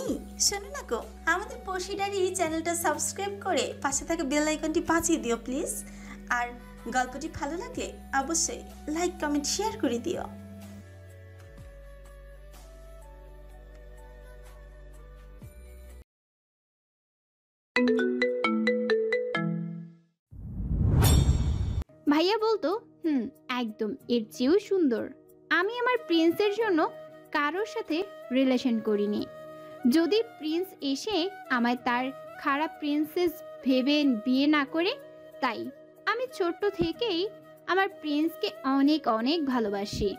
এই শোনো না গো, আমাদের পশিডারি চ্যানেলটা সাবস্ক্রাইব করে পাশে থাকা বেল আইকনটি বাজিয়ে দিও প্লিজ। আর গল্পটি ভালো লাগলে অবশ্যই লাইক কমেন্ট শেয়ার করে দিও। ভাইয়া বলতো একদম এর চেয়েও সুন্দর। আমি আমার প্রিন্সের জন্য কারোর সাথে রিলেশন করিনি। যদি প্রিন্স এসে আমায় তার খারাপ প্রিন্সেস ভেবে বিয়ে না করে, তাই আমি ছোট্ট থেকেই আমার প্রিন্সকে অনেক অনেক ভালোবাসি।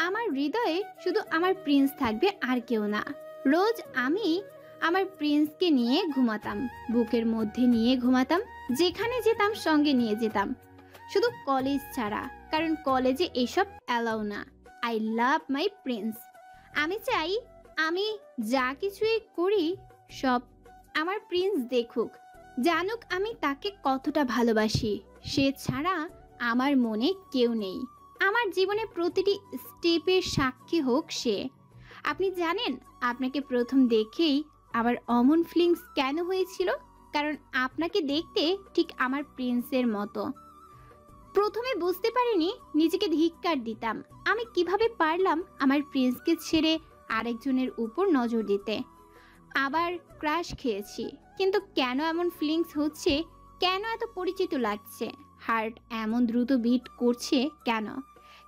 আমার হৃদয়ে শুধু আমার প্রিন্স থাকবে, আর কেউ না। রোজ আমি আমার প্রিন্সকে নিয়ে ঘুমাতাম, বুকের মধ্যে নিয়ে ঘুমাতাম, যেখানে যেতাম সঙ্গে নিয়ে যেতাম, শুধু কলেজ ছাড়া, কারণ কলেজে এসব অ্যালাউ না। I love my Prince. আমি চাই আমি যা কিছুই করি সব আমার প্রিন্স দেখুক, জানুক আমি তাকে কতটা ভালোবাসি। সে ছাড়া আমার মনে কেউ নেই। আমার জীবনে প্রতিটি স্টেপের সাক্ষী হোক সে। আপনি জানেন আপনাকে প্রথম দেখেই আমার অমন ফিলিংস কেন হয়েছিল? কারণ আপনাকে দেখতে ঠিক আমার প্রিন্সের মতো। প্রথমে বুঝতে পারিনি, নিজেকে ধিক্কার দিতাম। আমি কিভাবে পারলাম আমার প্রিন্সকে ছেড়ে আরেকজনের উপর নজর দিতে। আবার ক্রাশ খেয়েছি, কিন্তু কেন এমন ফিলিংস হচ্ছে? কেন এত পরিচিত লাগছে? হার্ট এমন দ্রুত বিট করছে কেন?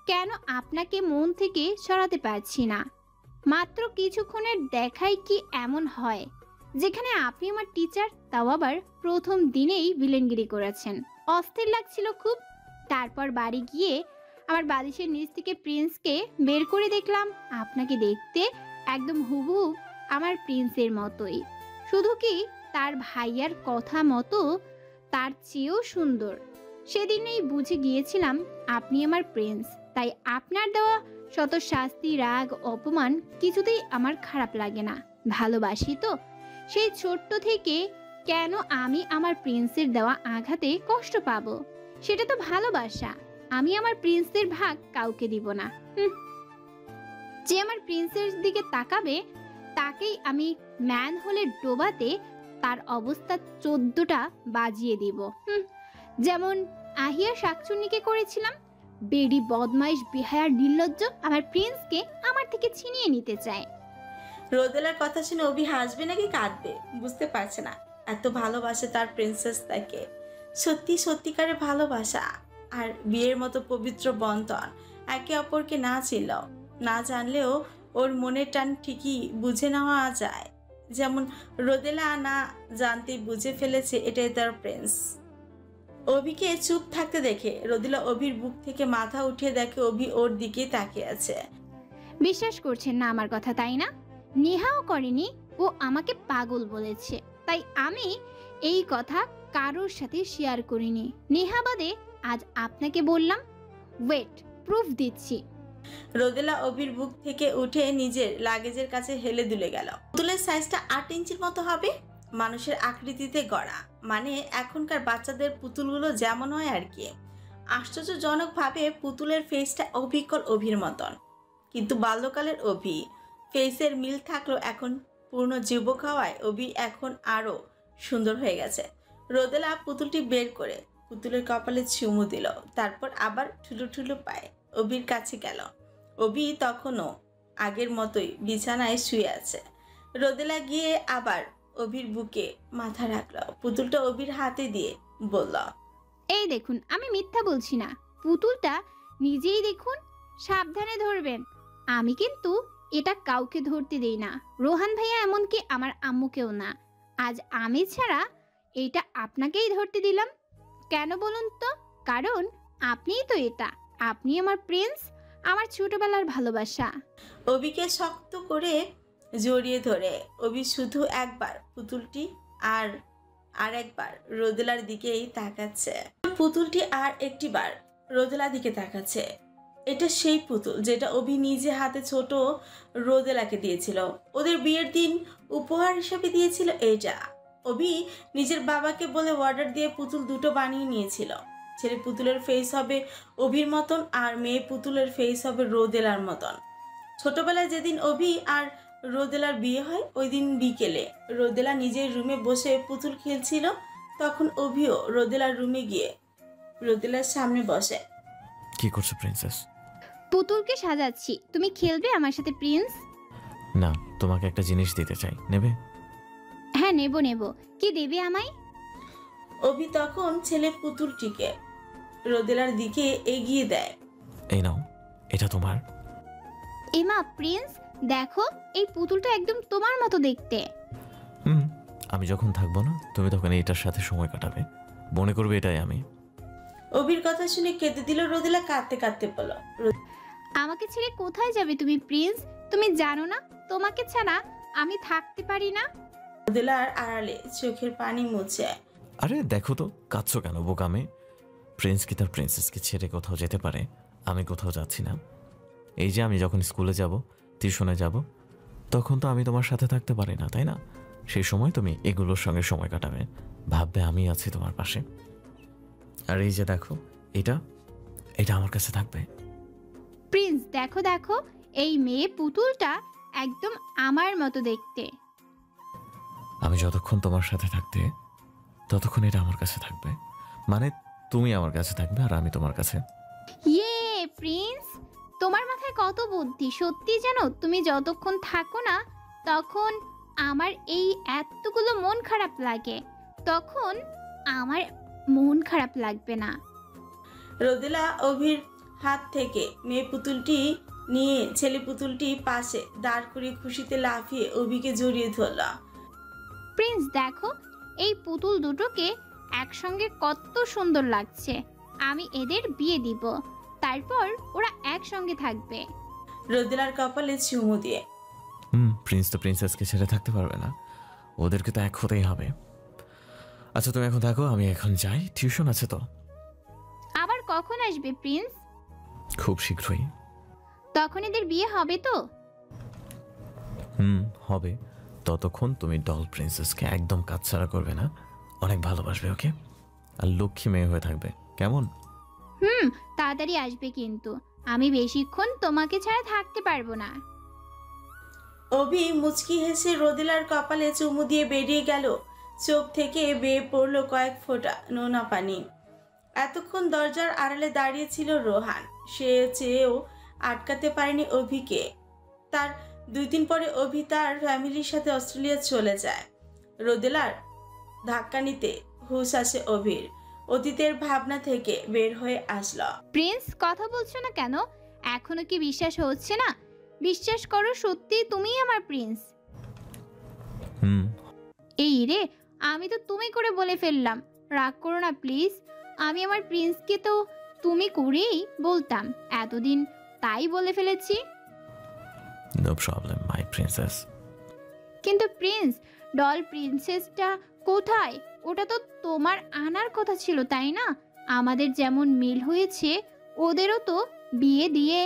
কেন আপনাকে মন থেকে সরাতে পারছি না? মাত্র কিছুক্ষণের দেখাই কি এমন হয়? যেখানে আপনি আমার টিচার, তাও আবার প্রথম দিনেই ভিলেনগিরি করেছেন। অস্থির লাগছিল খুব। তারপর বাড়ি গিয়ে আমার বালিশের নিচ থেকে প্রিন্সকে বের করে দেখলাম আপনাকে দেখতে একদম হুবহু আমার প্রিন্সের মতোই। শুধু কি তার ভাইয়ার কথা মতো, তার চেয়েও সুন্দর। সেদিনেই বুঝে গিয়েছিলাম আপনি আমার প্রিন্স। তাই আপনার দেওয়া শত শাস্তি, রাগ, অপমান কিছুতেই আমার খারাপ লাগে না। ভালোবাসি তো। সেই ছোট্ট থেকে কেন আমি আমার প্রিন্সের দেওয়া আঘাতে কষ্ট পাবো? সেটা তো ভালোবাসা। আমি আমার প্রিন্সের ভাগ কাউকে দিব না। যে আমার প্রিন্সের দিকে তাকাবে তাকেই আমি ম্যান হলে ডোবাতে তার অবস্থা 14টা বাজিয়ে দিব। যেমন আহিয়া শাকচুন্নিকে করেছিলাম। বেডি বদমাইশ বেহায়ার নির্লজ্জ আমার প্রিন্সকে আমার থেকে ছিনিয়ে নিতে চায়। রোদেলার কথা শুনে অভি হাসবে নাকি কাঁদবে বুঝতে পারছে না। এত ভালোবাসে তার প্রিন্সেস তাকে, সত্যি সত্যিকারের ভালোবাসা। আর বিয়ের মতো পবিত্র বন্ধন, একে অপরকে না ছিল না জানলেও ওর মনের টান ঠিকই বুঝে নেওয়া যায়। যেমন রোদেলা না জানতেই বুঝে ফেলেছে এটাই তার প্রিন্স। অভিকে চুপ থাকতে দেখে রোদেলা অভির বুক থেকে মাথা উঠিয়ে দেখে অভি ওর দিকে তাকিয়ে আছে। বিশ্বাস করছেন না আমার কথা, তাই না? নেহাও করেনি, ও আমাকে পাগল বলেছে। তাই আমি এই কথা কারোর সাথে শেয়ার করিনি। নেহা বাদে আজ আপনাকে বললাম। ওয়েট, প্রুফ দিচ্ছি। রোদেলা অভির বুক থেকে উঠে নিজের লাগেজের কাছে হেলে দুলে গেল। পুতুলের সাইজটা 8 ইঞ্চির মতো হবে, মানুষের আকৃতিতে গড়া। মানে এখনকার বাচ্চাদের পুতুলগুলো যেমন হয় আর কি। আশ্চর্যজনকভাবে পুতুলের ফেসটা অবিকল অভির মতন, কিন্তু বাল্যকালের অভি। ফেসের মিল থাকলেও এখন পূর্ণ যুবক হওয়ায় অভি এখন আরো সুন্দর হয়ে গেছে। রোদেলা পুতুলটি বের করে পুতুলের কপালে চুমু দিল, তারপর আবার ঠুলো ঠুলো পায়ে অভির কাছে গেল। অভি তখনও আগের মতোই বিছানায় শুয়ে আছে। রোদেলা গিয়ে আবার অভির বুকে মাথা রাখলো, পুতুলটা অভির হাতে দিয়ে বলল, এই দেখুন, আমি মিথ্যা বলছি না। পুতুলটা নিজেই দেখুন, সাবধানে ধরবেন। আমি কিন্তু এটা কাউকে ধরতে দেই না, রোহান ভাইয়া এমনকি আমার আম্মুকেও না। আজ আমি ছাড়া এটা আপনাকেই ধরতে দিলাম। কেন বলুন তো? কারণ আপনিই তো এটা। আপনি আমার প্রিন্স, আমার ছোটবেলার ভালোবাসা। অভিকে শক্ত করে জড়িয়ে ধরে অভি শুধু একবার পুতুলটি আর একবার রোদেলার দিকেই তাকাচ্ছে। পুতুলটি আর একটিবার রোদেলার দিকে তাকাচ্ছে। এটা সেই পুতুল যেটা অভি নিজে হাতে ছোট রোদেলাকে দিয়েছিল, ওদের বিয়ের দিন উপহার হিসেবে দিয়েছিল। এটা অভি নিজের বাবাকে বলে অর্ডার দিয়ে পুতুল দুটো বানিয়ে নিয়েছিল। ছেলে পুতুলের ফেস হবে অভির মতন আর মেয়ে পুতুলের ফেস হবে রোদেলার মতন। ছোটবেলায় যেদিন অভি আর রোদেলার বিয়ে হয় ওই দিন বিকেলে। রোদেলা নিজের রুমে বসে পুতুল খেলছিল, তখন অভিও রোদেলার রুমে গিয়ে রোদেলার সামনে বসে। কি করছো প্রিন্সেস? পুতুলকে সাজাচ্ছি। তুমি খেলবে আমার সাথে প্রিন্স? না, তোমাকে একটা জিনিস দিতে চাই, নেবে? হ্যাঁ নেব নেব। কি দেবে আমায়? অভি তখন ছেলে পুতুলটিকে রোদেলার দিকে এগিয়ে দেয়। এই নাও, এটা তোমার। এমা প্রিন্স, দেখো এই পুতুলটা একদম তোমার মতো দেখতে। আমি যখন থাকবো না তুমি তখন এটার সাথে সময় কাটাবে, মনে করবে এটাই আমি। অভির কথা শুনে কেঁদে দিল রোদেলা, কাঁদতে কাঁদতে বলল, আমাকে ছেড়ে কোথায় যাবে তুমি প্রিন্স? তুমি জানো না তোমাকে ছাড়া আমি থাকতে পারি না। রোদেলার আড়ালে চোখের পানি মুছে। আরে দেখো তো, কাঁদছো কেন বোকামে? প্রিন্স কি তার প্রিন্সেসকে ছেড়ে কোথাও যেতে পারে? আমি কোথাও যাচ্ছি না। এই যে আমি যখন স্কুলে যাব, টিউশনে যাব, তখন তো আমি তোমার সাথে থাকতে পারি না, তাই না? সেই সময় তুমি এগুলোর সঙ্গে সময় কাটাবে, ভাববে আমি আছি তোমার পাশে। আর এই যে দেখো, এটা এটা আমার কাছে থাকবে। প্রিন্স দেখো দেখো, এই মেয়ে পুতুলটা একদম আমার মতো দেখতে। আমি যতক্ষণ তোমার সাথে থাকতে, ততক্ষণ এটা আমার কাছে থাকবে। মানে তুমি আমার কাছে থাকবে আর আমি তোমার কাছে। ইয়ে প্রিন্স, তোমার মাথায় কত বুদ্ধি! সত্যি জানো, তুমি যতক্ষণ থাকো না তখন আমার এই এতগুলো মন খারাপ লাগে, তখন আমার মন খারাপ লাগবে না। রোদেলা অভির হাত থেকে মেয়ে পুতুলটি নিয়ে ছেলে পুতুলটি পাশে দাঁড় করিয়ে খুশিতে লাফিয়ে অভিকে জড়িয়ে ধরল। প্রিন্স দেখো, এই পুতুল দুটোকে একসঙ্গে কত সুন্দর লাগছে। আমি এদের বিয়ে দিব, তারপর ওরা একসঙ্গে থাকবে। রোদেলার কপালে চুমু দিয়ে, প্রিন্স তো প্রিন্সেসকে ছেড়ে থাকতে পারবে না, ওদেরকে তো এক হতেই হবে। আচ্ছা তুমি এখন থাকো, আমি এখন যাই, টিউশন আছে তো। আবার কখন আসবে প্রিন্স? খুব শীঘ্রই। তখন এদের বিয়ে হবে তো? হবে। ততক্ষণ তুমি ডল প্রিন্সেসকে একদম কাছছাড়া করবে না, অনেক ভালোবাসবে ওকে, আর লক্ষ্মী মেয়ে হয়ে থাকবে, কেমন? তাড়াতাড়ি আসবে কিন্তু, আমি বেশিক্ষণ তোমাকে ছাড়া থাকতে পারবো না। অভি মুচকি হেসে রোদেলার কপালে চুমু দিয়ে বেরিয়ে গেল। চোখ থেকে বেয়ে পড়লো কয়েক ফোঁটা নোনা পানি। এতক্ষণ দরজার আড়ালে দাঁড়িয়ে ছিল রোহান। সে চেয়েও আটকাতে পারেনি অভিকে। তার 2 দিন পরে অভি তার ফ্যামিলির সাথে অস্ট্রেলিয়া চলে যায়। রোদেলার ধাক্কা নিতে হুঁশ আসে অভির। অতীতের ভাবনা থেকে বের হয়ে আসলো। প্রিন্স কথা বলছো না কেন? এখনো কি বিশ্বাস হচ্ছে না? বিশ্বাস করো, সত্যি তুমিই আমার প্রিন্স। এই রে, আমি তো তুমি করে বলে ফেললাম, রাগ করো না প্লিজ। আমি আমার প্রিন্সকে তো তুমি করেই বলতাম এতদিন, তাই বলে ফেলেছি। No problem my princess. কিন্তু প্রিন্স, ডল প্রিন্সেসটা কোথায়? ওটা তো তোমার আনার কথা ছিল, তাই না? আমাদের যেমন মিল হয়েছে ওদেরও তো বিয়ে দিয়ে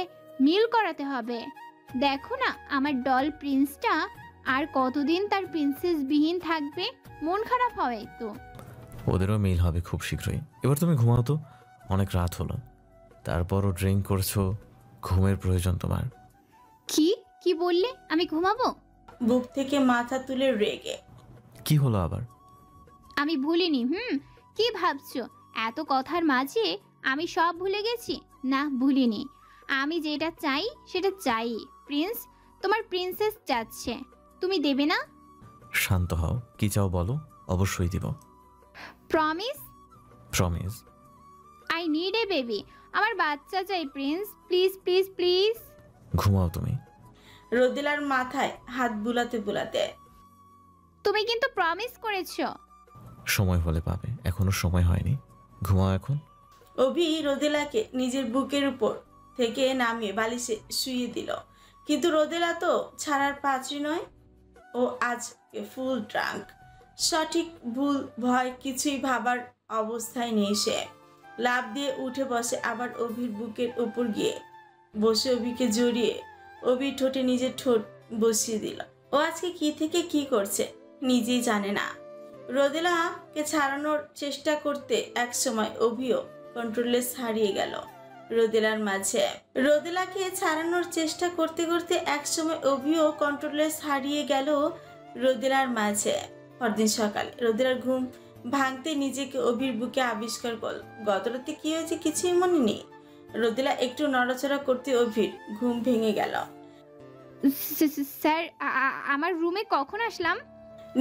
মিল করাতে হবে। দেখো না আমার ডল প্রিন্সটা আর কতদিন তার প্রিন্সেস বিহীন থাকবে? মন খারাপ হয় তো। ওদেরও মিল হবে খুব শীঘ্রই। এবার তুমি ঘুমাও তো, অনেক রাত হলো। তারপরও ড্রিঙ্ক করছো, ঘুমের প্রয়োজন তোমার। কি কি বললে? আমি ঘুমাবো? বুক থেকে মাথা তুলে রেগে, কি হলো আবার? আমি ভুলিনি। কি ভাবছো? এত কথার মাঝে আমি সব ভুলে গেছি? না, ভুলিনি। আমি যেটা চাই সেটা চাই। প্রিন্স, তোমার প্রিন্সেস চাচ্ছে, তুমি দেবে না? শান্ত হও, কি চাও বলো, অবশ্যই দিব। Promise? Promise. I need a baby. আমার বাচ্চা চাই প্রিন্স, প্লিজ প্লিজ প্লিজ। ঘুমাও তুমি। রোদেলার মাথায় হাত বুলাতে বুলাতে, তুমি কিন্তু প্রমিস করেছো। সময় হলে পাবে, এখনো সময় হয়নি, ঘুমাও এখন। অভি রোদেলাকে নিজের বুকের উপর থেকে নামিয়ে বালিশে শুইয়ে দিল। কিন্তু রোদেলা তো ছাড়ার পাত্রী নয়। ও আজ ফুল ড্রাঙ্ক। সঠিক ভুল ভয় কিছুই ভাবার অবস্থায় নেই সে। লাফ দিয়ে উঠে বসে, আবার অভির বুকের উপর গিয়ে বসে অভিকে জড়িয়ে অভির ঠোঁটে নিজের ঠোঁট বসিয়ে দিল। ও আজকে কি থেকে কি করছে নিজেই জানে না। রোদেলাকে ছাড়ানোর চেষ্টা করতে এক সময় অভিও কন্ট্রোললেস হারিয়ে গেল। রোদেলার মাঝে। রোদেলাকে ছাড়ানোর চেষ্টা করতে করতে একসময় অভিও কন্ট্রোলেস হারিয়ে গেল রোদেলার মাঝে। পরদিন সকালে রোদেলার ঘুম ভাঙতে নিজেকে অভির বুকে আবিষ্কার করল। গত রাতে কি হয়েছে কিছুই মনে নেই। রোদেলা একটু নড়াচড়া করতে অভির ঘুম ভেঙে গেল। স্যার, আমার রুমে কখন আসলাম?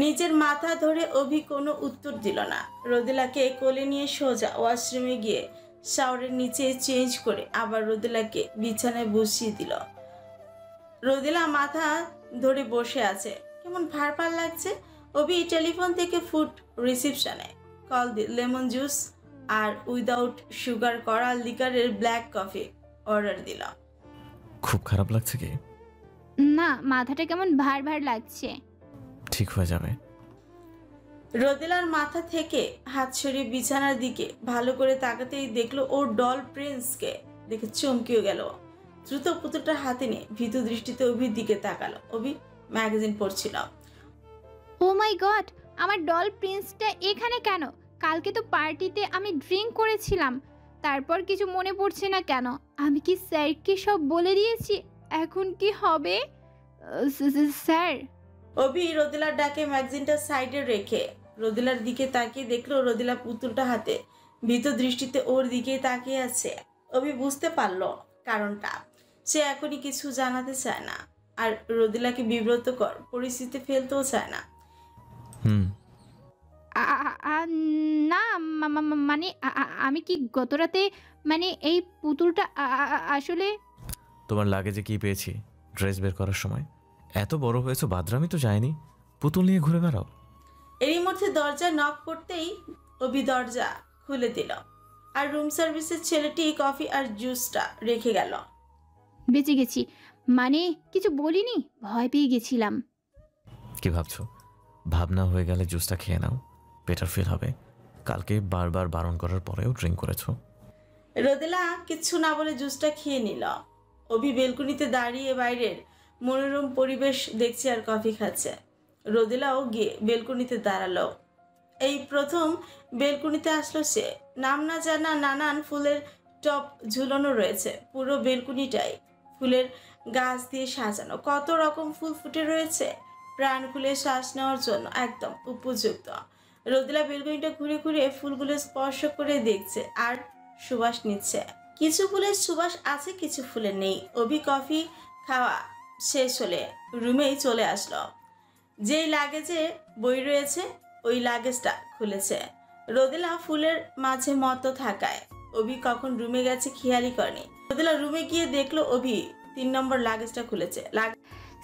নিজের মাথা ধরে অভি কোনো উত্তর দিল না। রোদেলাকে কোলে নিয়ে সোজা ওয়াশরুমে গিয়ে শাওয়ারের নিচে চেঞ্জ করে আবার রোদেলাকে বিছানায় বসিয়ে দিল। রোদেলা মাথা ধরে বসে আছে, কেমন ভার ভার লাগছে। অভি টেলিফোন থেকে ফুড রিসিপশনে কল দিয়ে লেমন জুস আর উইদাউট সুগার করা লিকারের ব্ল্যাক কফি অর্ডার দিল। খুব খারাপ লাগছে কি? না, মাথাটা কেমন ভার ভার লাগছে। ঠিক হয়ে যাবে। রোদেলার মাথা থেকে হাত সরিয়ে বিছানার দিকে ভালো করে তাকাতেই দেখলো ওর ডল প্রিন্সকে দেখে চমকেও গেল। দ্রুত পুতুলটা হাতে নিয়ে ভীতু দৃষ্টিতে অভির দিকে তাকালো। অভি ম্যাগাজিন পড়ছিল। ও মাই গড, আমার ডল প্রিন্সটা এখানে কেন? কালকে তো পার্টিতে আমি ড্রিঙ্ক করেছিলাম, তারপর কিছু মনে পড়ছে না কেন? আমি কি স্যারকে সব বলে দিয়েছি? এখন কি হবে স্যার? অভি রোদেলার ডাকে ম্যাগাজিনটা সাইডে রেখে রোদেলার দিকে তাকিয়ে দেখলো রোদেলা পুতুলটা হাতে ভীত দৃষ্টিতে ওর দিকে তাকিয়ে আছে। অভি বুঝতে পারলো কারণটা। সে এখনই কিছু জানাতে চায় না, আর রোদেলাকে বিব্রতকর পরিস্থিতিতে ফেলতেও চায় না। না মানে আমি কি গতরাতে মানে এই পুতুলটা আসলে তোমার লাগেজে কি পেয়েছি ড্রেস বের করার সময়? এত বড় হয়েছো, বাদরামি তো যায়নি, পুতুল নিয়ে ঘুরে বেড়াও। এরই মধ্যে দরজা নক করতেই অভি দরজা খুলে দিল, আর রুম সার্ভিসের ছেলেটি কফি আর জুসটা রেখে গেল। বেঁচে গেছি, মানে কিছু বলিনি, ভয় পেয়ে গেছিলাম। কি ভাবছো? ভাবনা হয়ে গেলে জুসটা খেয়ে নাও, বেটার ফিল হবে। কালকে বারবার বারণ করার পরেও ড্রিঙ্ক করেছো। রোদেলা কিচ্ছু না বলে জুসটা খেয়ে নিল। অভি বেলকুনিতে দাঁড়িয়ে বাইরের মনোরম পরিবেশ দেখছে আর কফি খাচ্ছে। রোদেলাও গিয়ে বেলকুনিতে দাঁড়ালো। এই প্রথম বেলকুনিতে আসলো সে। নাম না জানা নানান ফুলের টপ ঝুলানো রয়েছে। পুরো বেলকুনিটাই ফুলের গাছ দিয়ে সাজানো, কত রকম ফুল ফুটে রয়েছে, প্রাণ খুলে শ্বাস নেওয়ার জন্য একদম উপযুক্ত। রোদেলা বেলকুনিটা ঘুরে ঘুরে ফুলগুলো স্পর্শ করে দেখছে আর সুবাস নিচ্ছে। কিছু ফুলের সুবাস আছে, কিছু ফুলের নেই। অভি কফি খাওয়া শেষ হলে রুমেই চলে আসলো। যেই লাগেজে বই রয়েছে ওই লাগেজটা খুলেছে। রোদেলা ফুলের মাঝে মতো থাকায় অভি কখন রুমে গেছে খেয়ালই করেনি। রোদেলা রুমে গিয়ে দেখলো অভি 3 নম্বর লাগেজটা খুলেছে।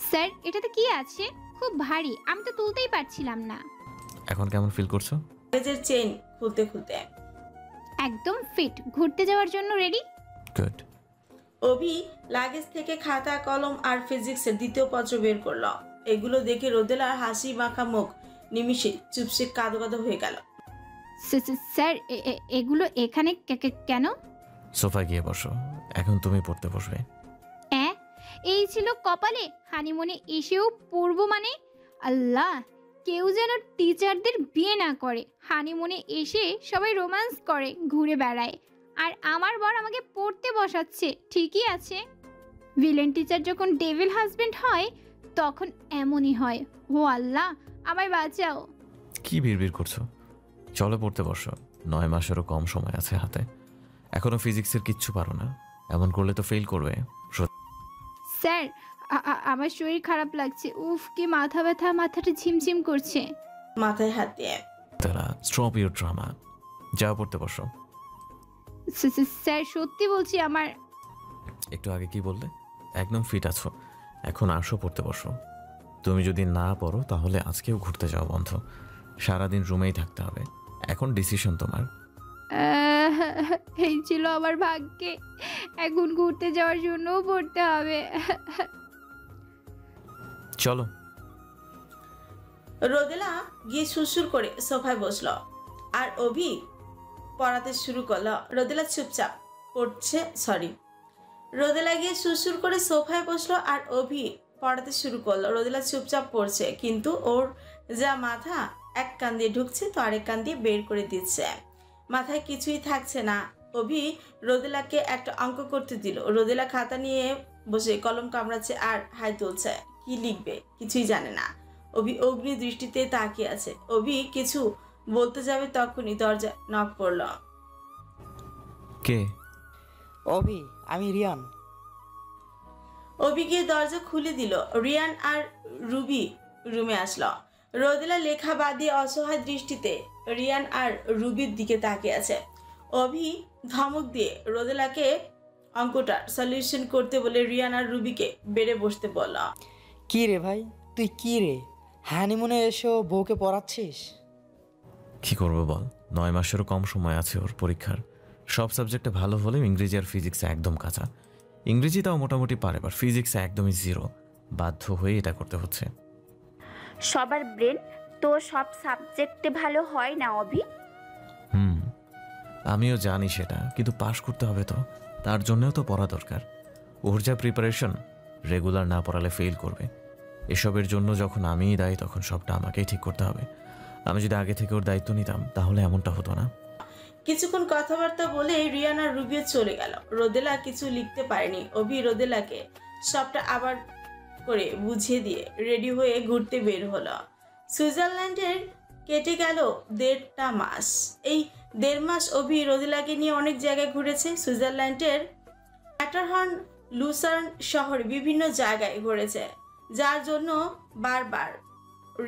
স্যার, এটাতে কি আছে? খুব ভারী, আমি তো তুলতেই পারছিলাম না। এখন কেমন ফিল করছো? লাগেজের চেইন খুলতে খুলতে একদম ফিট, ঘুরতে যাওয়ার জন্য রেডি। গুড। অভি লাগেজ থেকে খাতা কলম আর ফিজিক্সের দ্বিতীয় পত্র বের করলো। এগুলো দেখে রোদেলার হাসি মাখা মুখ নিমিষে চুপসে কাঁদো কাঁদো হয়ে গেল। স্যার, এগুলো এখানে কেন? সোফায় গিয়ে বসো, এখন তুমি পড়তে বসবে। এই ছিল কপালে, হানিমুনে এসেও পড়বো মানে? আল্লাহ, কেউ যেন টিচারদের বিয়ে না করে। হানিমুনে এসে সবাই রোম্যান্স করে, ঘুরে বেড়ায়, আর আমার বর আমাকে পড়তে বসাচ্ছে। ঠিকই আছে, ভিলেন টিচার যখন ডেভিল হাজবেন্ড হয় তখন এমনই হয়। ও আল্লাহ, আমায় বাঁচাও। কি বিড়বিড় করছো? চলো পড়তে বসো, 9 মাসেরও কম সময় আছে হাতে। এখনো ফিজিক্সের কিচ্ছু পারো না, এমন করলে তো ফেল করবে। স্যার, আমার শরীর খারাপ লাগছে। উফ, কি মাথা ব্যথা, মাথাটা ঝিমঝিম করছে। মাথায় হাত দিয়ে তারা স্টপ ইউর ড্রামা, যাও পড়তে বসো। স্যার, সত্যি বলছি, আমার একটু আগে কি বললে? একদম ফিট আছো, এখন আসো পড়তে বসো। তুমি যদি না পড়ো তাহলে আজকেও ঘুরতে যাওয়া বন্ধ, সারাদিন রুমেই থাকতে হবে। এখন ডিসিশন তোমার। এই ছিল আমার ভাগ্যে, এখন ঘুরতে যাওয়ার জন্যও পড়তে হবে। চলো। রোদেলা গিয়ে সুরসুর করে সোফায় বসলো আর অভি পড়াতে শুরু করলো। রোদেলা চুপচাপ পড়ছে, রোদেলা গিয়ে সুরসুর করে সোফায় বসলো আর অভি পড়াতে শুরু করলো। রোদেলা চুপচাপ পড়ছে, কিন্তু ওর যা মাথা, এক কান দিয়ে ঢুকছে তো আরেক কান দিয়ে বের করে দিচ্ছে। মাথায় কিছুই থাকছে না। অভি রোদেলাকে একটা অঙ্ক করতে দিল। রোদেলা খাতা নিয়ে বসে কলম কামড়াচ্ছে আর হাই তুলছে। কি লিখবে কিছুই জানে না। অভি অগ্নি দৃষ্টিতে তাকিয়ে আছে। অভি কিছু বলতে যাবে তখনই দরজা নক পড়ল। কে? অভি, আমি রিয়ান। অভি গিয়ে দরজা খুলে দিল। রিয়ান আর রুবি রুমে আসলো। রোদেলা লেখা বাদ দিয়ে অসহায় দৃষ্টিতে রিয়ান আর রুবির দিকে তাকিয়ে আছে। অভি ধমক দিয়ে রোদেলাকে অঙ্কটার সলিউশন করতে বলে রিয়ান আর রুবিকে বেড়ে বসতে বলল। কি রে ভাই, তুই কি রে হানিমুনে এসো বউকে পড়াচ্ছিস? কি করবো বল, 9 মাসেরও কম সময় আছে ওর পরীক্ষার। সব সাবজেক্টে ভালো হলেও ইংরেজি আর ফিজিক্সে একদম কাঁচা। ইংরেজিটাও মোটামুটি পারে, বাট ফিজিক্সে একদমই জিরো। বাধ্য হয়ে এটা করতে হচ্ছে। সবার ব্রেন তো সব সাবজেক্টে ভালো হয় না অভি। আমিও জানি সেটা, কিন্তু পাশ করতে হবে তো, তার জন্যও তো পড়া দরকার। ওর যা প্রিপারেশন, রেগুলার না পড়ালে ফেল করবে। এসবের জন্য যখন আমিই দায়ী, তখন সবটা আমাকেই ঠিক করতে হবে। আমি যদি আগে থেকে ওর দায়িত্ব নিতাম তাহলে এমনটা হতো না। কিছুক্ষণ কথাবার্তা বলে রিয়ান আর রুবিও চলে গেল। রোদেলা কিছু লিখতে পারেনি। অভি রোদেলাকে সবটা আবার করে বুঝিয়ে দিয়ে রেডি হয়ে ঘুরতে বের হলো। সুইজারল্যান্ডের কেটে গেল 1.5 মাস। এই 1.5 মাস অভি রোদেলাকে নিয়ে অনেক জায়গায় ঘুরেছে। সুইজারল্যান্ডের ম্যাটারহর্ন, লুসার্ন শহরে বিভিন্ন জায়গায় ঘুরেছে, যার জন্য বারবার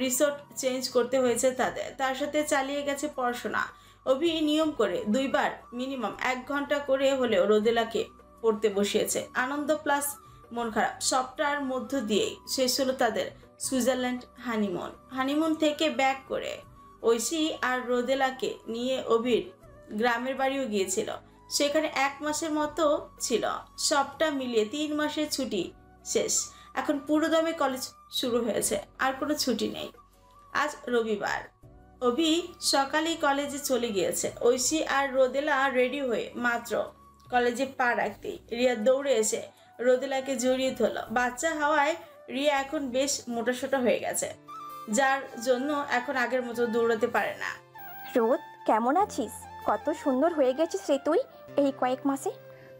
রিসোর্ট চেঞ্জ করতে হয়েছে তাদের। তার সাথে চালিয়ে গেছে পড়াশোনা। অভি নিয়ম করে 2 বার মিনিমাম 1 ঘন্টা করে হলেও রোদেলাকে পড়তে বসিয়েছে। আনন্দ প্লাস মন খারাপ সবটার মধ্য দিয়েই শেষ হলো তাদের সুইজারল্যান্ড হানিমুন। হানিমুন থেকে ব্যাক করে ঐশী আর রোদেলাকে নিয়ে অভির গ্রামের বাড়িও গিয়েছিল। সেখানে 1 মাসের মতো ছিল। সবটা মিলিয়ে 3 মাসের ছুটি শেষ। এখন পুরোদমে কলেজ শুরু হয়েছে, আর কোনো ছুটি নেই। আজ রবিবার। অভি সকালেই কলেজে চলে গিয়েছে। ঐশী আর রোদেলা রেডি হয়ে মাত্র কলেজে পা রাখতেই রিয়া দৌড়ে এসে রোদেলাকে জড়িয়ে ধরল। বাচ্চা হওয়ায় রিয়া এখন বেশ মোটাসোটা হয়ে গেছে, যার জন্য এখন আগের মতো দৌড়াতে পারে না। রোদ, কেমন আছিস? কত সুন্দর হয়ে গেছিস রে তুই এই কয়েক মাসে।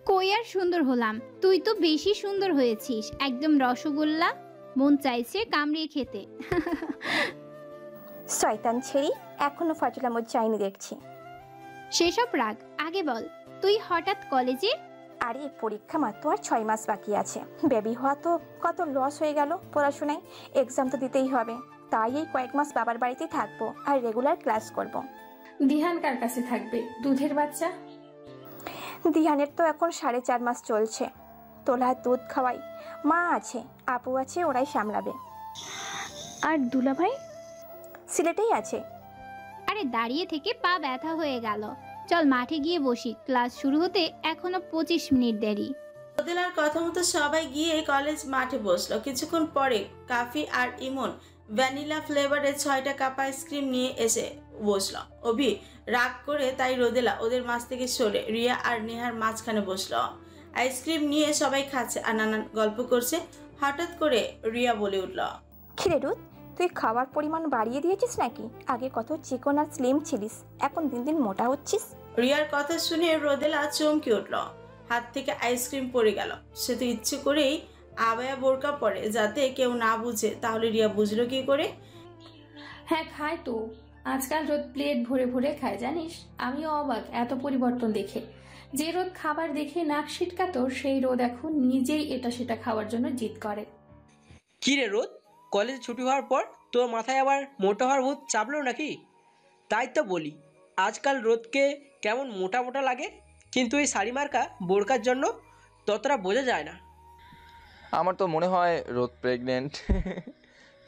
কই আর সুন্দর হলাম, তুই তো বেশি সুন্দর হয়েছিস, একদম রসগোল্লা, মন চাইছে কামড়িয়ে খেতে। শয়তান ছেড়ি, এখনো ফাজলামো চাইনি দেখছি। সেসব রাগ, আগে বল তুই হঠাৎ কলেজে? আরে পরীক্ষা মাত্র আর 6 মাস বাকি আছে। বেবি হওয়া তো কত লস হয়ে গেল পড়াশোনায়। এক্সাম তো দিতেই হবে, তাই এই কয়েক মাস বাবার বাড়িতেই থাকবো আর রেগুলার ক্লাস করব। দিহান কার কাছে থাকবে? দুধের বাচ্চা। দিহানের তো এখন 4.5 মাস চলছে। তোলা দুধ খাওয়াই, মা আছে, আপু আছে, ওরাই সামলাবে। আর দুলাভাই? সিলেটেই আছে। আরে দাঁড়িয়ে থেকে পা ব্যথা হয়ে গেল, চল মাঠে গিয়ে বসি, ক্লাস শুরু হতে এখনো 25 মিনিট দেরি। রোদেলার কথা মতো সবাই গিয়ে কলেজ মাঠে বসলো। কিছুক্ষণ পরে কাফি আর ইমন ভ্যানিলা ফ্লেভারের 6টা কাপ আইসক্রিম নিয়ে এসে বসলো। অভি রাগ করে তাই রোদেলা ওদের মাঝ থেকে সরে রিয়া আর নেহার মাঝখানে বসলো। আইসক্রিম নিয়ে সবাই খাচ্ছে আর নানান গল্প করছে। হঠাৎ করে রিয়া বলে উঠল, খিরে রুদ, তুই খাওয়ার পরিমাণ বাড়িয়ে দিয়েছিস নাকি? আগে কত চিকন আর স্লিম ছিলিস, এখন দিন দিন মোটা হচ্ছিস। রিয়ার কথা শুনে রোদেলা চমকে উঠল। হাত থেকে আইসক্রিম পড়ে গেল। সে তো ইচ্ছে করেই আবায়া বোরকা পরে যাতে কেউ না বুঝে, তাহলে রিয়া বুঝলো কি করে? হ্যাঁ খায় তো, আজকাল রোদ প্লেট ভরে ভরে খায় জানিস। আমিও অবাক এত পরিবর্তন দেখে। যে রোদ খাবার দেখে নাক সিটকাতো, সেই রোদ এখন নিজেই এটা সেটা খাওয়ার জন্য জিদ করে। কি রে রোদ, কলেজ ছুটি হওয়ার পর তোর মাথায় আবার মোটা হওয়ার ভূত চাপলো নাকি? তাই তো বলি, আজকাল রোদকে কেমন মোটা মোটা লাগে, কিন্তু এই শাড়ি মার্কা বোরকার জন্য ততটা বোঝা যায় না। আমার তো মনে হয় রোদ প্রেগনেন্ট।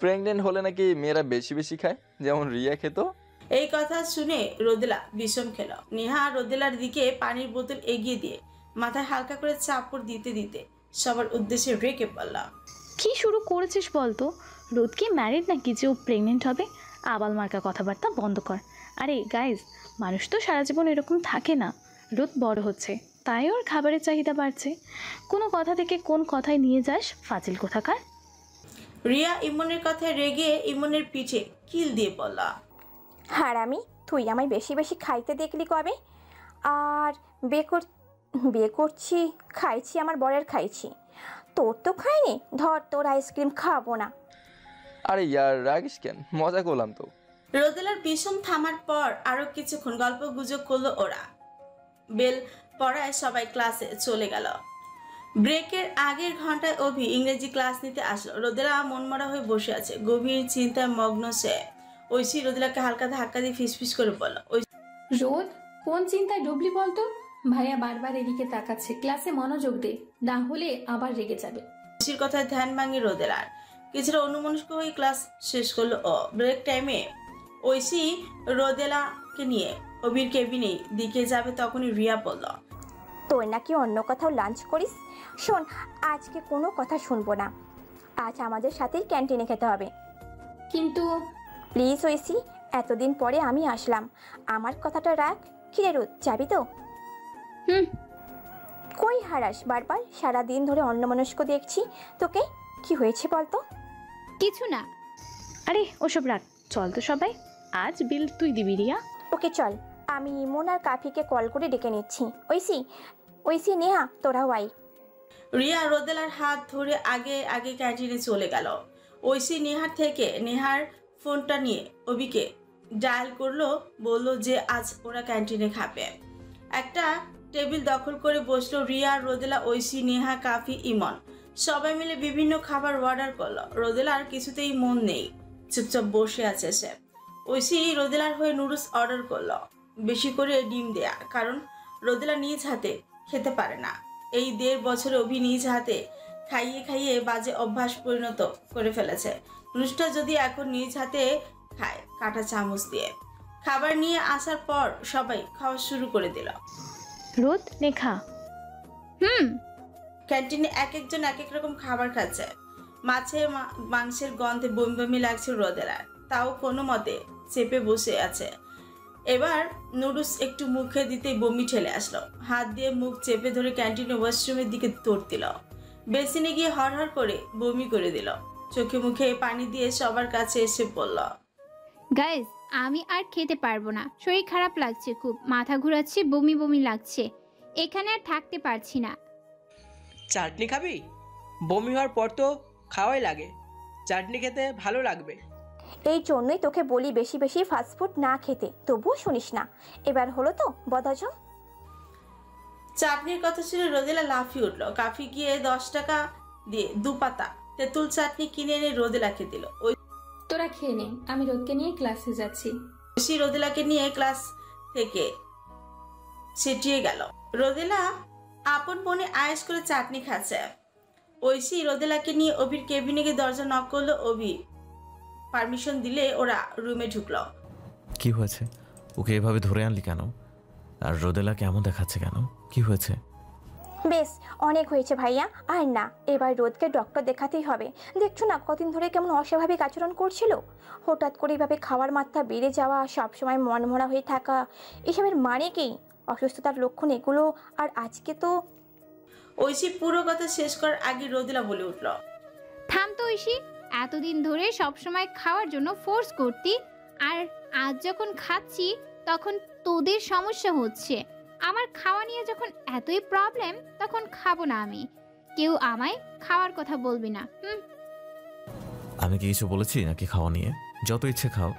প্রেগনেন্ট হলে নাকি মেয়েরা বেশি বেশি খায়, যেমন রিয়া খেত। এই কথা শুনে রোদেলা বিষম খেল। নেহা রোদেলার দিকে পানির বোতল এগিয়ে দিয়ে মাথায় হালকা করে চাপড় দিতে দিতে সবার উদ্দেশ্যে রেখে বললাম, কি শুরু করেছিস বলতো? রোদ কি ম্যারিড নাকি যে ও প্রেগনেন্ট হবে? আবাল মার্কা কথাবার্তা বন্ধ কর। আরে গাইজ, মানুষ তো সারা জীবন এরকম থাকে না। রোদ বড় হচ্ছে, তাই ওর খাবারের চাহিদা বাড়ছে। কোনো কথা থেকে কোন কথায় নিয়ে যাস, ফাজিল কোথাকার। রিয়া ইমনের কথায় রেগে ইমনের পিঠে কিল দিয়ে বলল, হারামি, তুই আমায় বেশি বেশি খাইতে দেখলি কবে? আর বিয়ে করছি, খাইছি আমার বরের খাইছি, তোর তো খাইনি। ধর তোর আইসক্রিম খাবো না। আরে ইয়ার রাগিস কেন, মজা করলাম তো। রোদেলার বিষম থামার পর আরো কিছুক্ষণ গল্প গুজব করলো ওরা। বেল পড়ায় সবাই ক্লাসে চলে গেল। ব্রেকের আগের ঘন্টায় অভি ইংরেজি ক্লাস নিতে আসলো। রোদেলা মনমরা হয়ে বসে আছে, গভীর চিন্তায় মগ্ন সে। ঐশী রোদেলাকে হালকা ধাক্কা দিয়ে ফিসফিস করে বলল, রোদ, কোন চিন্তায় ডুবলি বলতো? ভাইয়া বারবার এদিকে তাকাচ্ছে, ক্লাসে মনোযোগ দে, না হলে আবার রেগে যাবে। ঐশীর কথায় ধ্যান ভাঙে রোদেলার। কিছুটা অনুমনস্ক হয়ে ক্লাস শেষ করলো ও। ব্রেক টাইমে ঐশী রোদেলাকে নিয়ে অভির কেবিনে দিকে যাবে, তখনই রিয়া বলল, তোর নাকি অন্য কোথাও লাঞ্চ করিস? শোন, আজকে কোনো কথা শুনবো না, আজ আমাদের সাথেই ক্যান্টিনে খেতে হবে। কিন্তু প্লিজ ঐশী, এতদিন পরে আমি আসলাম, আমার কথাটা রাখ। কিরে রোদ, যাবি তো? কই হারাস বারবার? সারাদিন ধরে অন্যমনস্ক দেখছি তোকে, কি হয়েছে বলতো? কিছু না। আরে ওসব রাখ, চল তো সবাই, আজ বিল তুই দিবি রিয়া। ওকে চল, আমি ইমন আর কাফিকে কল করে ডেকে নিচ্ছি। ঐশী নেহা তোরাও আই। রিয়া রোদেলার হাত ধরে আগে আগে ক্যান্টিনে চলে গেল। ঐশী নেহার থেকে নেহার ফোনটা নিয়ে অভিকে ডায়াল করলো, বলল যে আজ ওরা ক্যান্টিনে খাবে। একটা টেবিল দখল করে বসলো রিয়া, রোদেলা, ঐশী, নেহা, কাফি, ইমন। সবাই মিলে বিভিন্ন খাবার অর্ডার করলো। রোদেলার কিছুতেই মন নেই, চুপচাপ বসে আছে সে। ঐশী রোদেলার হয়ে নুডলস অর্ডার করলো, বেশি করে ডিম দেয়া, কারণ রোদেলা নিজ হাতে খেতে পারে না। এই 1.5 বছরে অভি নিজ হাতে খাইয়ে খাইয়ে বাজে অভ্যাস পরিণত করে ফেলেছে। নুডলসটা যদি এখন নিজ হাতে খায়, কাঁটা চামচ দিয়ে। খাবার নিয়ে আসার পর সবাই খাওয়া শুরু করে দিল। রোদ নে খা। ক্যান্টিনে এক একজন এক এক রকম খাবার খাচ্ছে। মাংসের গন্ধে বমি বমি লাগছে রোদেলার, তাও কোনো মতে চেপে বসে আছে। এবার নুডলস একটু মুখে দিতেই বমি ঠেলে আসলো। হাত দিয়ে মুখ চেপে ধরে ক্যান্টিনে ওয়াশরুমের দিকে দৌড় দিল। বেসিনে গিয়ে হরহর করে বমি করে দিল। চোখে মুখে পানি দিয়ে সবার কাছে এসে বলল, গাইজ, আমি আর খেতে পারবো না, শরীর খারাপ লাগছে, খুব মাথা ঘুরাচ্ছে, বমি বমি লাগছে, এখানে আর থাকতে পারছি না। চাটনি খাবি? বমি হওয়ার পর তো খাওয়াই লাগে, চাটনি খেতে ভালো লাগবে। এই জন্যই তোকে বলি বেশি বেশি ফাস্টফুড না খেতে, তবুও শুনিস না। এবার হলো তো বদহজম। চাটনির কথা শুনে রোদেলা লাফিয়ে উঠলো। কাফি গিয়ে 10 টাকা দিয়ে 2 পাতা তেঁতুল চাটনি কিনে এনে রোদেলাকে দিল। তোরা খেয়ে নে, আমি রোদকে নিয়ে ক্লাসে যাচ্ছি। ঐশী রোদেলাকে নিয়ে ক্লাস থেকে সেটিয়ে গেল। রোদেলা আপন মনে আয়েশ করে চাটনি খাচ্ছে। ঐশী রোদেলাকে নিয়ে অভির কেবিনে গিয়ে দরজা নক করলো। অভি পারমিশন দিলে ওরা রুমে ঢুকলো। কি হয়েছে? ওকে এভাবে ধরে আনলি কেন? আর রোদেলা কেমন দেখাচ্ছে কেন? কি হয়েছে? বেশ অনেক হয়েছে ভাইয়া, আর না, এবার রোদকে ডক্টর দেখাতেই হবে। দেখছো না কদিন ধরে কেমন অস্বাভাবিক আচরণ করছিল। হঠাৎ করে এভাবে খাওয়ার মাত্রা বেড়ে যাওয়া, সবসময় মনমরা হয়ে থাকা, এসবের মানে কি? অসুস্থতার লক্ষণ এগুলো। আর আজকে তো। ঐশী পুরো কথা শেষ করার আগে রোদেলা বলে উঠল, থাম তো ঐশী, এতদিন ধরে সবসময় খাওয়ার জন্য ফোর্স করতি, আর আজ যখন খাচ্ছি তখন তোদের সমস্যা হচ্ছে। আমার খাওয়া নিয়ে যখন এতই প্রবলেম, তখন খাবো না আমি। কেউ আমায় খাওয়ার কথা বলবি না। আমি কি কিছু বলেছি নাকি খাওয়া নিয়ে? যত ইচ্ছে খাও,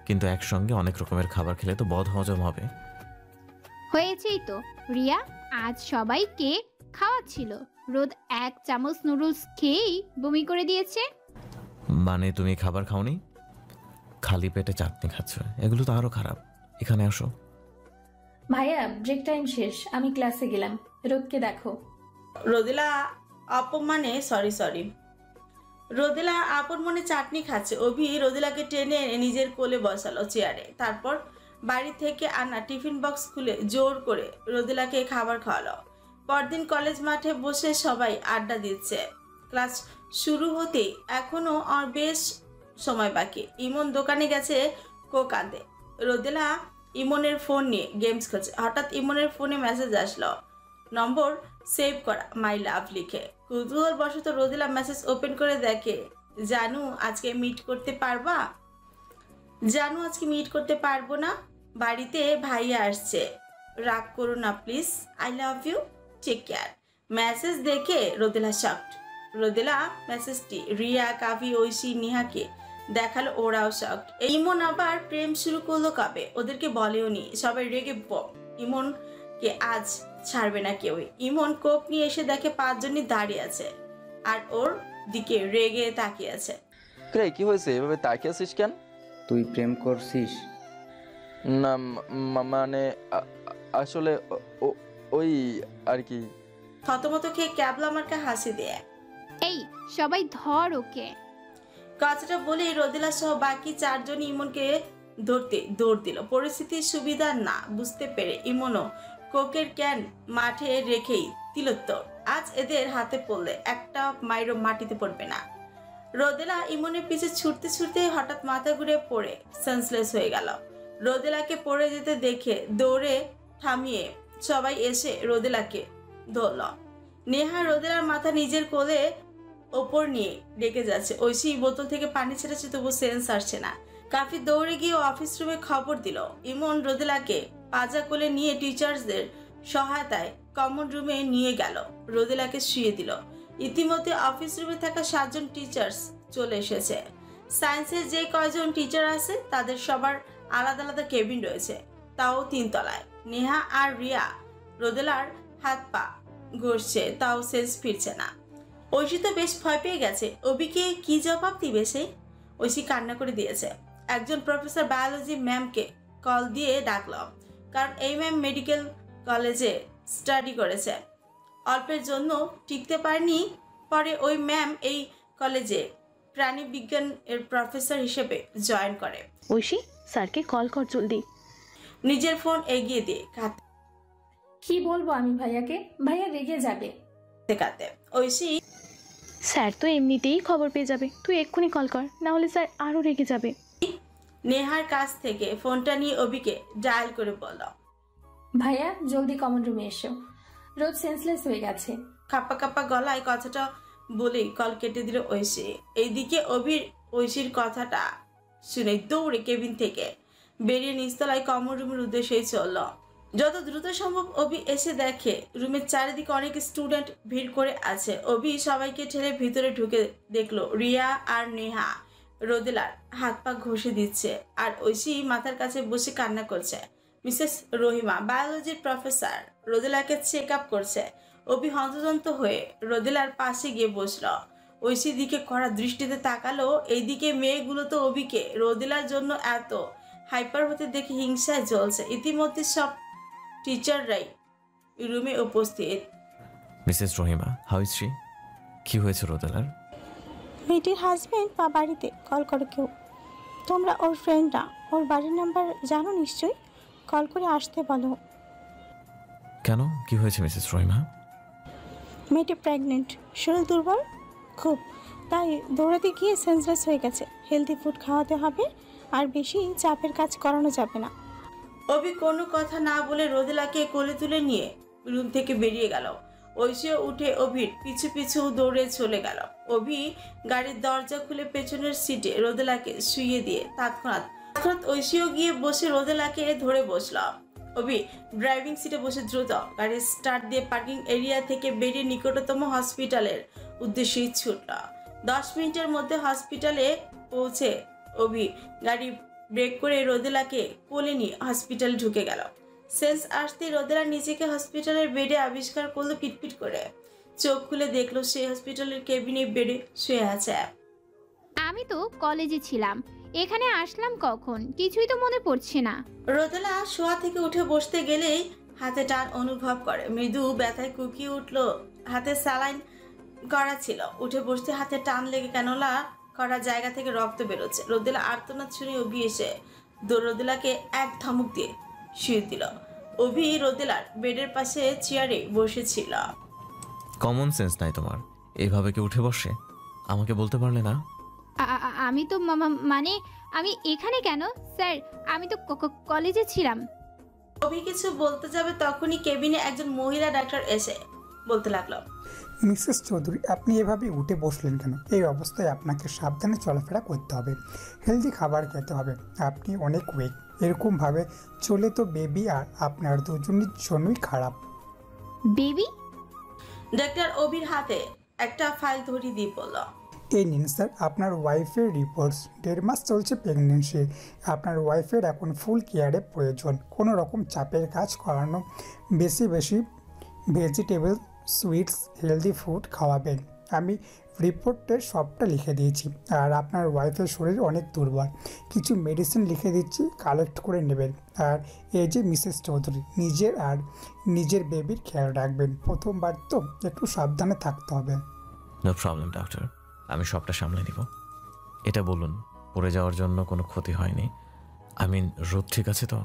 কিন্তু একসঙ্গে অনেক রকমের খাবার খেলে তো বদহজম হবে। হয়েছেই তো রিয়া, আজ সবাইকে খাওয়াচ্ছিল, রোদ 1 চামচ নুডলস খেয়েই বমি করে দিয়েছে। মানে তুমি খাবার খাওনি, খালি পেটে চাটনি খাচ্ছ? এগুলো তো আরো খারাপ। এখানে আসো। ভাইয়া ব্রেক টাইম শেষ, আমি ক্লাসে গেলাম, রোদকে দেখো। রোদেলা অপমানে সরি রোদেলা আপন মনে চাটনি খাচ্ছে। অভি রোদেলাকে টেনে এনে নিজের কোলে বসালো চেয়ারে। তারপর বাড়ি থেকে আনা টিফিন বক্স খুলে জোর করে রোদেলাকে খাবার খাওয়ালো। পরদিন কলেজ মাঠে বসে সবাই আড্ডা দিচ্ছে। ক্লাস শুরু হতেই এখনো বেশ সময় বাকি। ইমন দোকানে গেছে কোক আনতে। রোদেলা ইমনের ফোন নিয়ে গেমস খেলছে। হঠাৎ ইমনের ফোনে মেসেজ আসলো, নম্বর সেভ করা, মাই লাভ লিখে। কৌতূহলবশত রোদেলা মেসেজ ওপেন করে দেখে, জানু আজকে মিট করতে পারবা? জানু আজকে মিট করতে পারবো না, বাড়িতে ভাইয়া আসছে, রাগ করো না please, I love you, take care. Message দেখে রোদেলা শকড। রোদেলা মেসেজটি রিয়া, কাভি, ঐশী, নিহাকে দেখালো, ওরাও শকড। ইমন আবার প্রেম শুরু করলো কবে? ওদেরকে বলেও নি, সবাই রেগে ইমনকে আজ ছাড়বে না কেউই। ইমন কোপ নিয়ে এসে দেখে 5 জনই দাঁড়িয়ে আছে আর ওর দিকে রেগে তাকিয়ে আছে। রে কি হয়েছে, এভাবে তাকিয়ে আছিস কেন? তুই প্রেম করছিস? না মানে আসলে ওই আর কি। থতমত খেয়ে ক্যাবলা মার্কা হাসি দেয়। এই সবাই ধর ওকে। কথাটা বলেই রোদেলা সহ বাকি 4 জনই ইমনকে ধরতে দৌড় দিল। পরিস্থিতির সুবিধা না বুঝতে পেরে ইমনও কোকের ক্যান মাঠে রেখেই তিলোত্তর। আজ এদের হাতে পড়লে একটা মাইরও মাটিতে পড়বে না। রোদেলা ইমনের পিছে ছুটতে ছুটতে হঠাৎ মাথা ঘুরে পড়ে সেন্সলেস হয়ে গেল। রোদেলাকে পড়ে যেতে দেখে দৌড়ে থামিয়ে সবাই এসে রোদেলাকে ধরল। নেহা রোদেলার মাথা নিজের কোলে ওপর নিয়ে ডেকে যাচ্ছে। ঐশী বোতল থেকে পানি ছেড়েছে, তবু সেন্স আসছে না। কাফি দৌড়ে গিয়ে অফিস রুমে খবর দিল। ইমন রোদেলাকে পাজা কোলে নিয়ে টিচার্সদের সহায়তায় কমন রুমে নিয়ে গেল। রোদেলাকে শুয়ে দিল। ইতিমধ্যে অফিস রুমে থাকা 7 জন টিচার্স চলে এসেছে। সায়েন্সের যে কয়জন টিচার আছে তাদের সবার আলাদা আলাদা কেবিন রয়েছে, তাও 3 তলায়। নেহা আর রিয়া রোদেলার হাত পা ঘষছে, তাও সেন্স ফিরছে না। ঐশী তো বেশ ভয় পেয়ে গেছে। অবিকে কি জবাব দিবে সে? ঐশী কান্না করে দিয়েছে। একজন প্রফেসর বায়োলজি ম্যামকে কল দিয়ে ডাকল, কারণ এই ম্যাম মেডিকেল কলেজে স্টাডি করেছে। অল্পের জন্য টিকতে পারেনি, পরে ওই ম্যাম এই কলেজে প্রাণী বিজ্ঞান এর প্রফেসর হিসেবে জয়েন করে। ঐশী, স্যারকে কল কর জলদি। নিজের ফোন এগিয়ে দিয়ে কি বলবো আমি ভাইয়াকে? ভাইয়া রেগে যাবে। কাঁদতে ঐশী, স্যার তো এমনিতেই খবর পেয়ে যাবে, তুই এক্ষুনি কল কর, না হলে স্যার আরও রেগে যাবে। নেহার কাছ থেকে ফোনটা নিয়ে অবিকে ডায়াল করে বলল, ভাইয়া জলদি কমন রুমে এসো, রোদ সেন্সলেস হয়ে গেছে। কাপ্পা কাপ্পা গলায় কথাটা বলেই কল কেটে দিল ঐশী। এইদিকে অবির ঐশীর কথাটা শুনে দৌড়ে কেবিন থেকে বেরিয়ে নিচতলায় কমন রুমের উদ্দেশ্যেই চলল। যত দ্রুত সম্ভব অভি এসে দেখে রুমের চারিদিকে অনেক স্টুডেন্ট ভিড় করে আছে। অভি সবাইকে ঠেলে ভিতরে ঢুকে দেখলো রিয়া আর নেহা রোদেলার হাত পা ঘষে দিচ্ছে, আর ঐশী মাথার কাছে বসে কান্না করছে। মিসেস রহিমা বায়োলজির প্রফেসর রোদেলাকে চেক আপ করছে। অভি হন্তদন্ত হয়ে রোদেলার পাশে গিয়ে বসল। ঐশীর দিকে কড়া দৃষ্টিতে তাকালো। এইদিকে মেয়েগুলো তো অভিকে রোদেলার জন্য এত হাইপার হতে দেখে হিংসায় জ্বলছে। ইতিমধ্যে সব টিচাররাই রুমে উপস্থিত। Mrs Rahima, how is she? কি হয়েছে রোদেলার? মেয়েটির হাজবেন্ড বা বাড়িতে কল করো কেউ। তোমরা ওর ফ্রেন্ডরা ওর বাড়ির নাম্বার জানো নিশ্চয়ই, কল করে আসতে বলো। কেন, কি হয়েছে মিসেস রহিমা? মেয়েটি প্রেগনেন্ট, শরীর দুর্বল খুব, তাই দৌড়াতে গিয়ে সেন্সলেস হয়ে গেছে। হেলদি ফুড খাওয়াতে হবে, আর বেশি চাপের কাজ করানো যাবে না। অভি কোনো কথা না বলে রোদেলাকে কোলে তুলে নিয়ে রুম থেকে বেরিয়ে গেল। ঐশীও উঠে অভির পিছু পিছু দৌড়ে চলে গেল। অভি গাড়ির দরজা খুলে পেছনের সিটে রোদেলাকে শুইয়ে দিয়ে তৎক্ষণাৎ ঐশীও গিয়ে বসে রোদেলাকে ধরে বসল। অভি ড্রাইভিং সিটে বসে দ্রুত গাড়ির স্টার্ট দিয়ে পার্কিং এরিয়া থেকে বেরিয়ে নিকটতম হসপিটালের উদ্দেশ্যেই ছুটল। 10 মিনিটের মধ্যে হসপিটালে পৌঁছে অভি গাড়ি ব্রেক করে রোদেলাকে কোলে নিয়ে হসপিটালে ঢুকে গেল। সেন্স আসতে রোদেলা নিজেকে হসপিটালের বেডে আবিষ্কার করলো পিটপিট করে। চোখ খুলে দেখলো সে হসপিটালের কেবিনে বেডে শুয়ে আছে। আমি তো কলেজে ছিলাম, এখানে আসলাম কখন কিছুই তো মনে পড়ছে না। রোদেলা শোয়া থেকে উঠে বসতে গেলেই হাতে টান অনুভব করে। মৃদু ব্যথায় কুকিয়ে উঠলো। হাতে স্যালাইন করা ছিল। উঠে বসতে হাতে টান লেগে ক্যানোলা করা জায়গা থেকে রক্ত বেরোচ্ছে। রোদেলা আর্তনাদ শুনে অভি এসে রোদেলাকে এক ধমক দিয়ে শুয়ে দিল। অভি রোদেলার বেডের পাশে চেয়ারে বসেছিল। কমন সেন্স নাই তোমার, এইভাবে কি উঠে বসে? আমাকে বলতে পারলে না? আমি তো মানে আমি এখানে কেন স্যার, আমি তো কলেজে ছিলাম। অভি কিছু বলতে যাবে তখনই কেবিনে একজন মহিলা ডাক্তার এসে বলতে লাগলো, মিসেস চৌধুরী, আপনি এভাবে উঠে বসলেন কেন? এই অবস্থায় আপনাকে সাবধানে চলাফেরা করতে হবে, হেলদি খাবার খেতে হবে। আপনি অনেক ওয়েক, এরকমভাবে চলে তো বেবি আর আপনার দুজনের জন্যই খারাপ। বেবি? ডাক্তার অভির হাতে একটা ফাইল ধরিয়ে দিয়ে বলল, এই নিন স্যার আপনার ওয়াইফের রিপোর্টস। 1.5 মাস চলছে প্রেগনেন্সি। আপনার ওয়াইফের এখন ফুল কেয়ারে প্রয়োজন। কোনো রকম চাপের কাজ করানো, বেশি বেশি ভেজিটেবল, সুইটস, হেলদি ফুড খাওয়াবেন। আমি রিপোর্টের সবটা লিখে দিয়েছি। আর আপনার ওয়াইফের শরীর অনেক দুর্বল, কিছু মেডিসিন লিখে দিচ্ছি, কালেক্ট করে নেবেন। আর এই যে মিসেস চৌধুরী, নিজের আর নিজের বেবির খেয়াল রাখবেন। প্রথমবার তো একটু সাবধানে থাকতে হবে। নো প্রবলেম ডক্টর, আমি সবটা সামলে নিব। এটা বলুন, পড়ে যাওয়ার জন্য কোনো ক্ষতি হয়নি? আই মিন রোদ ঠিক আছে তো?